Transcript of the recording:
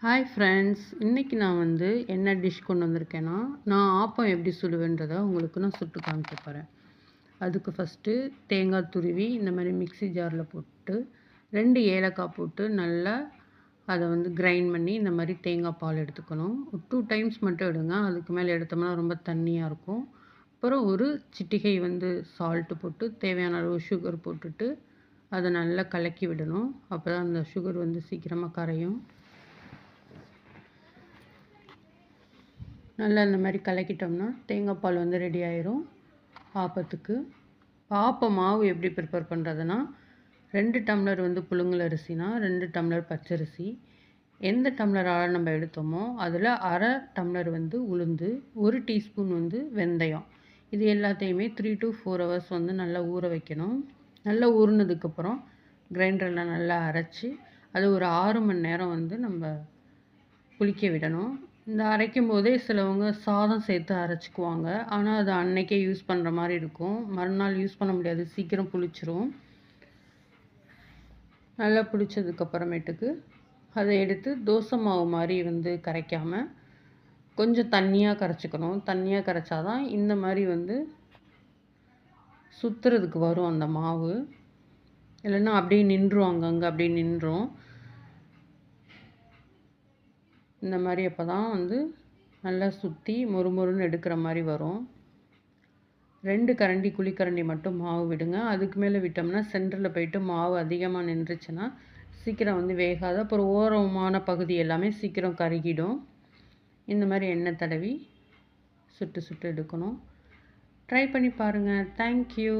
Hi friends, இன்றைக்கி நான் என்ன டிஷ் கொண்டு வந்திருக்கேன்னா, நான் ஆப்பம் எப்படி சுடுவேன்றதை உங்களுக்கு நான் சுட்டு காமிக்க போகிறேன். அதுக்கு ஃபஸ்ட்டு தேங்காய் துருவி இந்த மாதிரி மிக்ஸி ஜாரில் போட்டு 2 ஏலக்காய் போட்டு நல்லா அதை கிரைண்ட் பண்ணி இந்த மாதிரி தேங்காய் பால் எடுத்துக்கணும். 2 டைம்ஸ் மட்டும் எடுங்க, அதுக்கு மேலே எடுத்தோம்னா ரொம்ப தண்ணியாக இருக்கும். அப்புறம் ஒரு சிட்டிகை சால்ட்டு போட்டு தேவையான அளவு சுகர் போட்டுட்டு அதை நல்லா கலக்கி விடணும். அப்போ தான் அந்த சுகர் சீக்கிரமாக கரையும். நல்லா இந்த மாதிரி கலக்கிட்டோம்னா தேங்காய் பால் ரெடி ஆயிரும் ஆப்பத்துக்கு. ஆப்ப மாவு எப்படி ப்ரிப்பேர் பண்ணுறதுன்னா, 2 டம்ளர் புழுங்கல் அரிசினா 2 டம்ளர் பச்சரிசி. எந்த டம்ளரால் நம்ம எடுத்தோமோ அதில் அரை டம்ளர் உளுந்து, 1 டீஸ்பூன் வெந்தயம். இது எல்லாத்தையுமே 3 to 4 ஹவர்ஸ் நல்லா ஊற வைக்கணும். நல்லா ஊறினதுக்கப்புறம் கிரைண்டரில் நல்லா அரைச்சி அது ஒரு 6 மணி நேரம் நம்ம புளிக்க விடணும். இந்த அரைக்கும் போதே சிலவங்க சாதம் சேர்த்து அரைச்சிக்குவாங்க. ஆனால் அது அன்னைக்கே யூஸ் பண்ணுற மாதிரி இருக்கும். மறுநாள் யூஸ் பண்ண முடியாது, சீக்கிரம் புளிச்சிரும். நல்லா புளிச்சதுக்கப்புறமேட்டுக்கு அதை எடுத்து தோசை மாவு மாதிரி கரைக்காமல் கொஞ்சம் தண்ணியாக கரைச்சிக்கணும். தண்ணியாக கரைச்சாதான் இந்த மாதிரி சுற்றுறதுக்கு வரும் அந்த மாவு. இல்லைன்னா அப்படியே நின்றும், அங்கங்கே அப்படியே நின்றும். இந்த மாதிரி அப்போ தான் நல்லா சுற்றி மொறுமொறுன்னு எடுக்கிற மாதிரி வரும். 2 கரண்டி குழிக்கரண்டி மட்டும் மாவு விடுங்க. அதுக்கு மேலே விட்டோம்னா சென்டரில் போயிட்டு மாவு அதிகமாக நின்றுச்சுன்னா சீக்கிரம் வேகாது. அப்புறம் ஓரமான பகுதி எல்லாமே சீக்கிரம் கருகிடும். இந்த மாதிரி எண்ணெய் தடவி சுட்டு சுட்டு எடுக்கணும். ட்ரை பண்ணி பாருங்கள். தேங்க்யூ.